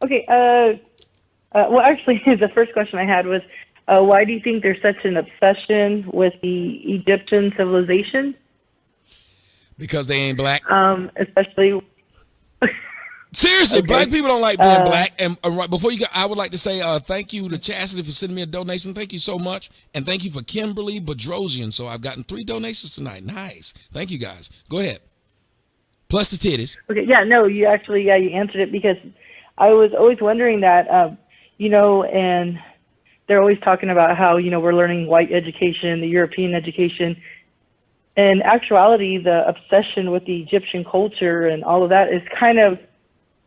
Okay. Well, actually, the first question I had was, why do you think there's such an obsession with the Egyptian civilization? Because they ain't black. Especially. Seriously, Okay. black people don't like being black. And right before you go, I would like to say thank you to Chastity for sending me a donation. Thank you so much. And thank you for Kimberly Bedrosian. So I've gotten 3 donations tonight. Nice. Thank you, guys. Go ahead. Plus the titties. Okay. Yeah. No. You actually. Yeah. You answered it because I was always wondering that. And they're always talking about how we're learning white education, the European education. In actuality, the obsession with the Egyptian culture and all of that is kind of,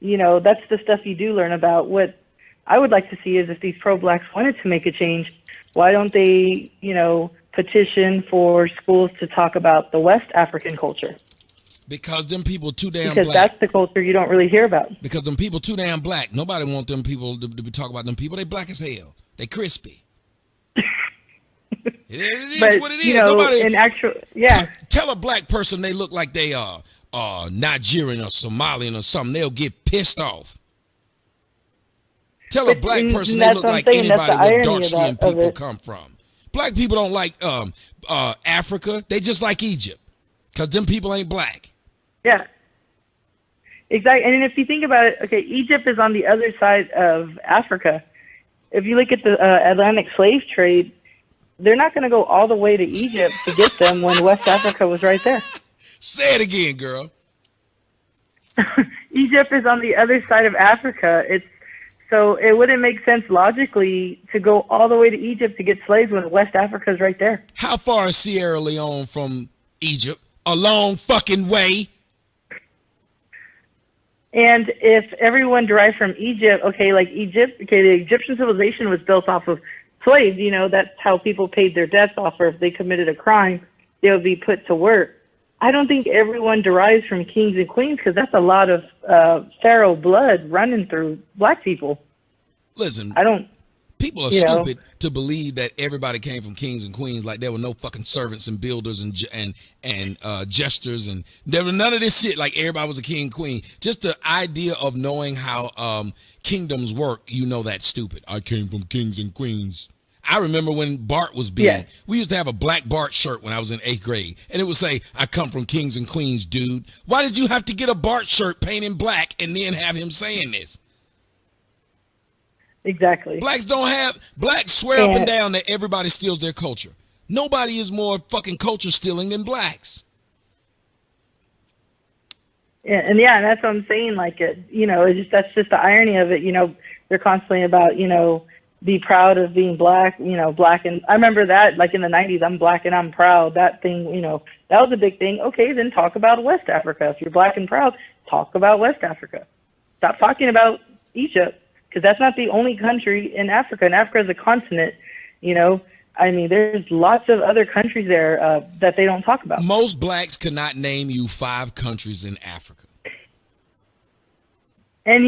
that's the stuff you do learn about. What I would like to see is if these pro-blacks wanted to make a change, why don't they, petition for schools to talk about the West African culture? Because them people too damn because black. That's the culture you don't really hear about. Because them people too damn black. Nobody want them people to talk about them people. They black as hell. They crispy. It is but, what it is. Nobody in actual, yeah. Tell a black person they look like they are Nigerian or Somalian or something. They'll get pissed off. Tell a black person they look like anybody where dark skinned people come from. Black people don't like Africa. They just like Egypt because them people ain't black. Yeah. Exactly. And if you think about it, okay, Egypt is on the other side of Africa. If you look at the Atlantic slave trade, they're not going to go all the way to Egypt to get them when West Africa was right there. Say it again, girl. Egypt is on the other side of Africa. So it wouldn't make sense logically to go all the way to Egypt to get slaves when West Africa is right there. How far is Sierra Leone from Egypt? A long fucking way. And if everyone derived from Egypt, the Egyptian civilization was built off of slaves. That's how people paid their debts off, or if they committed a crime, they would be put to work. I don't think everyone derives from kings and queens because that's a lot of pharaoh blood running through black people. Listen, I don't. People are stupid to believe that everybody came from kings and queens. Like there were no fucking servants and builders and jesters, and there was none of this shit. Like everybody was a king and queen. Just the idea of knowing how kingdoms work, that's stupid. I came from kings and queens. I remember when Bart was big. Yeah. We used to have a black Bart shirt when I was in 8th grade, and it would say, "I come from kings and queens, dude." Why did you have to get a Bart shirt painted black and then have him saying this? Exactly. Blacks swear up and down that everybody steals their culture. Nobody is more fucking culture stealing than blacks. Yeah, and that's what I'm saying. That's just the irony of it. They're constantly about, be proud of being black, black. And I remember that, like in the 90s, I'm black and I'm proud. That thing, that was a big thing. Okay, then talk about West Africa. If you're black and proud, talk about West Africa. Stop talking about Egypt. Because that's not the only country in Africa. And Africa is a continent, there's lots of other countries there that they don't talk about. Most blacks cannot name you 5 countries in Africa. And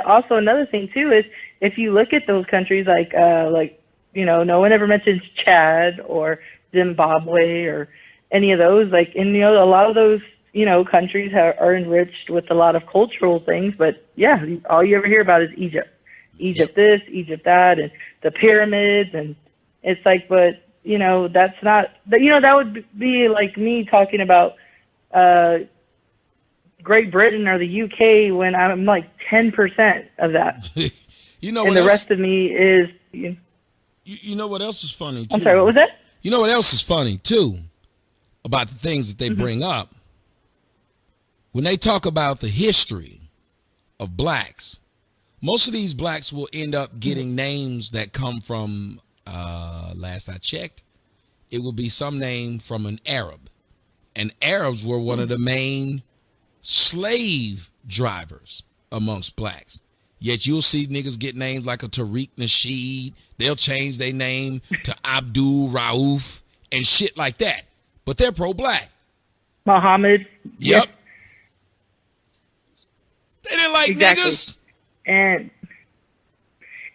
also another thing too is if you look at those countries no one ever mentions Chad or Zimbabwe or any of those a lot of those countries are enriched with a lot of cultural things, but yeah, all you ever hear about is Egypt. Egypt this, Egypt that, and the pyramids, and it's but that's not, that would be like me talking about Great Britain or the UK when I'm 10% of that. And the rest of me is. You know what else is funny too? I'm sorry, what was that? You know what else is funny too about the things that they bring up? When they talk about the history of blacks, most of these blacks will end up getting names that come from, last I checked, it will be some name from an Arab. And Arabs were one of the main slave drivers amongst blacks. Yet you'll see niggas get names like a Tariq Nasheed. They'll change their name to Abdul Rauf and shit like that. But they're pro-black. Muhammad. Yep. They didn't like niggas. And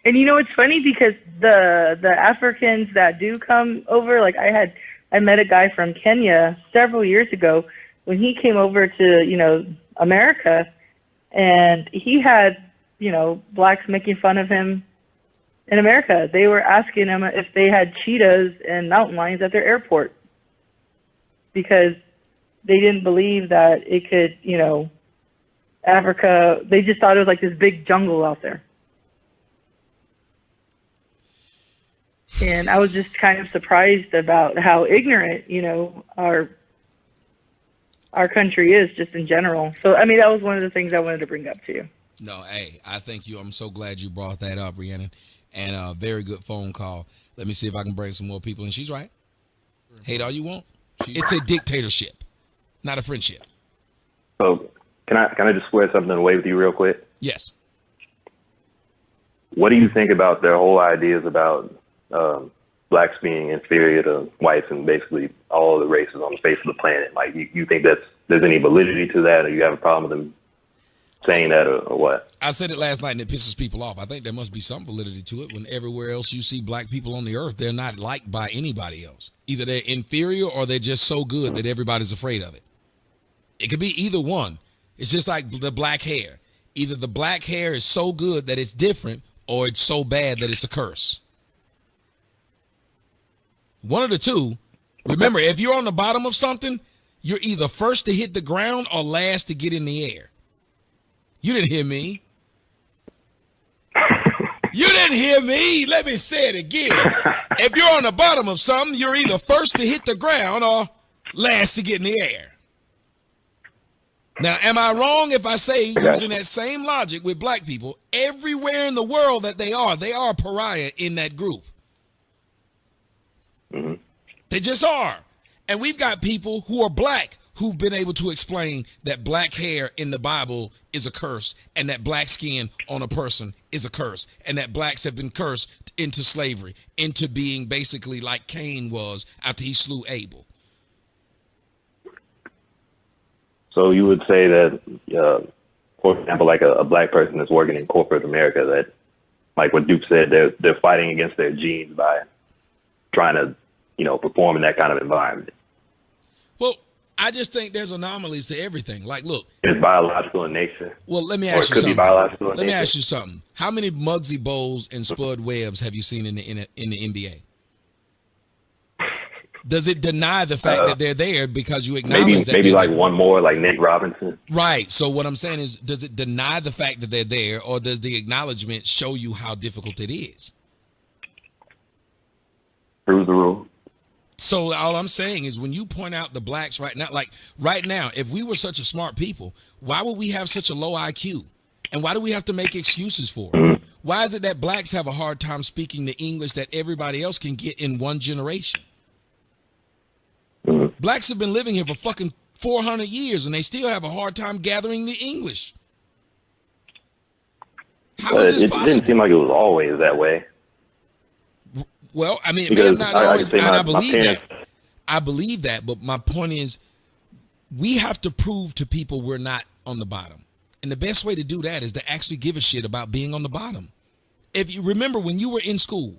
it's funny because the Africans that do come over, I met a guy from Kenya several years ago when he came over to, America, and he had, blacks making fun of him in America. They were asking him if they had cheetahs and mountain lions at their airport because they didn't believe that it could, Africa, they just thought it was like this big jungle out there. And I was just kind of surprised about how ignorant, our country is just in general. So, I mean, that was one of the things I wanted to bring up to you. No, hey, I thank you. I'm so glad you brought that up, Rhiannon. And a very good phone call. Let me see if I can bring some more people. And she's right. Hate all you want. It's a dictatorship, not a friendship. So can I just square something away with you real quick? Yes. What do you think about their whole ideas about blacks being inferior to whites and basically all the races on the face of the planet? Like, you think there's any validity to that, or you have a problem with them saying that, or what? I said it last night, and it pisses people off. I think there must be some validity to it when everywhere else you see black people on the earth, they're not liked by anybody else. Either they're inferior or they're just so good that everybody's afraid of it. It could be either one. It's just like the black hair. Either the black hair is so good that it's different, or it's so bad that it's a curse. One of the two. Remember, if you're on the bottom of something, you're either first to hit the ground or last to get in the air. You didn't hear me. You didn't hear me. Let me say it again. If you're on the bottom of something, you're either first to hit the ground or last to get in the air. Now, am I wrong if I say, using that same logic with black people, everywhere in the world that they are a pariah in that group? Mm-hmm. They just are. And we've got people who are black who've been able to explain that black hair in the Bible is a curse, and that black skin on a person is a curse, and that blacks have been cursed into slavery, into being basically like Cain was after he slew Abel. So you would say that, for example, like a black person that's working in corporate America, that, like what Duke said, they're fighting against their genes by trying to, perform in that kind of environment. Well, I just think there's anomalies to everything. Like, look, it's biological in nature. Well, let me ask you something. Let me ask you something. How many Muggsy Bowles and Spud Webbs have you seen in the NBA? Does it deny the fact that they're there because you acknowledge that maybe like there? One more, like Nate Robinson? Right. So what I'm saying is, does it deny the fact that they're there, or does the acknowledgement show you how difficult it is? Proves the rule. So all I'm saying is, when you point out the blacks right now, like right now, if we were such a smart people, why would we have such a low IQ? And why do we have to make excuses for it? Mm-hmm. Why is it that blacks have a hard time speaking the English that everybody else can get in one generation? Mm-hmm. Blacks have been living here for fucking 400 years, and they still have a hard time gathering the English. How is this possible? It didn't seem like it was always that way. Well, I mean, it because may have not always, and I believe parents, that. I believe that, but my point is, we have to prove to people we're not on the bottom. And the best way to do that is to actually give a shit about being on the bottom. If you remember when you were in school,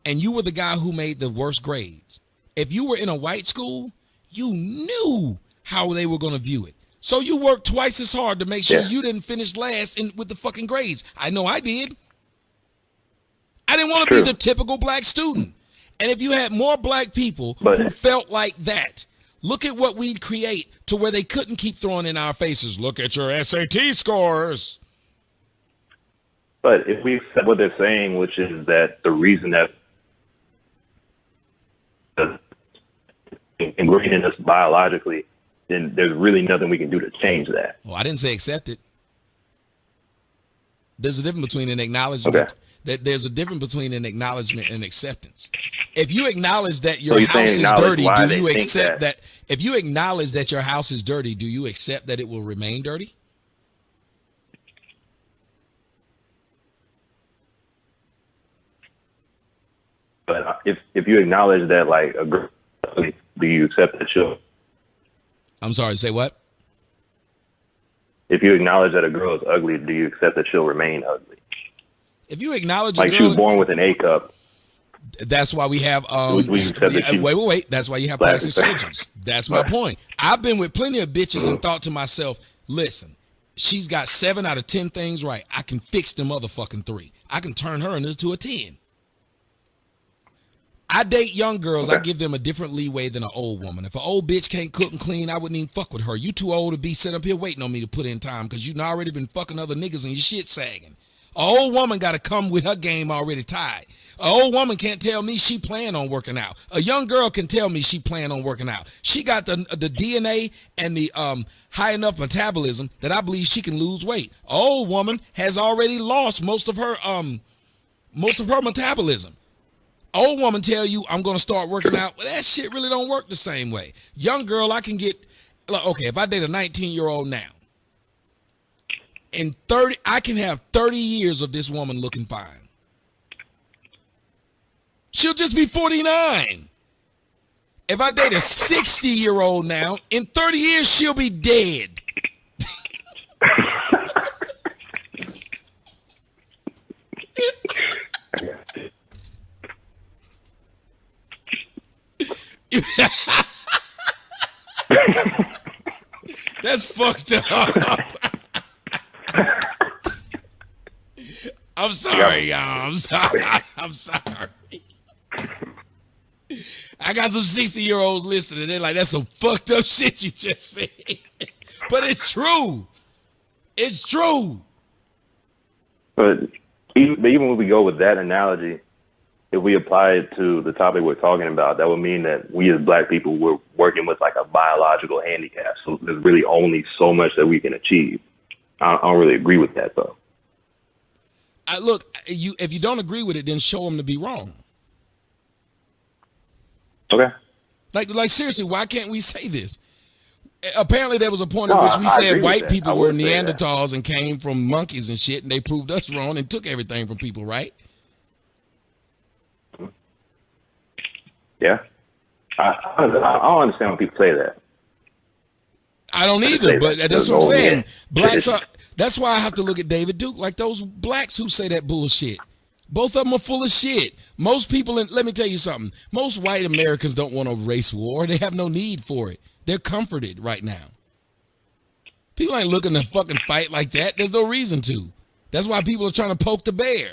and you were the guy who made the worst grades, if you were in a white school, you knew how they were going to view it. So you worked twice as hard to make sure you didn't finish last with the fucking grades. I know I did. I didn't want to be the typical black student. And if you had more black people who felt like that, look at what we'd create to where they couldn't keep throwing in our faces. Look at your SAT scores. But if we accept what they're saying, which is that the reason that ingrained in us biologically, then there's really nothing we can do to change that. Well, I didn't say accept it. There's a difference between an acknowledgement. Okay. There's a difference between an acknowledgement and acceptance. If you acknowledge that your house is dirty, do you accept that? If you acknowledge that your house is dirty, do you accept that it will remain dirty? But if you acknowledge that, like, a girl, do you accept that she'll? I'm sorry, say what? If you acknowledge that a girl is ugly, do you accept that she'll remain ugly? If you acknowledge like she was born with an A cup. That's why we have wait. That's why you have plastic surgeons. That's my point. I've been with plenty of bitches and thought to myself, listen, she's got 7 out of 10 things right. I can fix the motherfucking 3. I can turn her into a 10. I date young girls. I give them a different leeway than an old woman. If an old bitch can't cook and clean, I wouldn't even fuck with her. You too old to be sitting up here waiting on me to put in time because you already been fucking other niggas and your shit sagging. An old woman got to come with her game already tied. An old woman can't tell me she plan on working out. A young girl can tell me she plan on working out. She got the DNA and the high enough metabolism that I believe she can lose weight. An old woman has already lost most of her metabolism. Old woman tell you I'm gonna start working out, but that shit really don't work the same way. Young girl, I can get okay. If I date a 19-year-old now, in 30, I can have 30 years of this woman looking fine. She'll just be 49. If I date a 60-year-old now, in 30 years she'll be dead. That's fucked up. I'm sorry, y'all. I'm sorry. I got some 60-year-olds listening. They're like, that's some fucked up shit you just said. But it's true. It's true. But even when we go with that analogy, if we apply it to the topic we're talking about, that would mean that we as black people, we're working with like a biological handicap. So there's really only so much that we can achieve. I don't really agree with that, though. Look, if you don't agree with it, then show them to be wrong. Okay. Like seriously, why can't we say this? Apparently there was a point at which we said white people were Neanderthals and came from monkeys and shit, and they proved us wrong and took everything from people, right? Yeah. I don't understand when people say that. I don't either, but that's what I'm saying. Blacks are, that's why I have to look at David Duke like those blacks who say that bullshit. Both of them are full of shit. Most people, let me tell you something. Most white Americans don't want a race war. They have no need for it. They're comforted right now. People ain't looking to fucking fight like that. There's no reason to. That's why people are trying to poke the bear.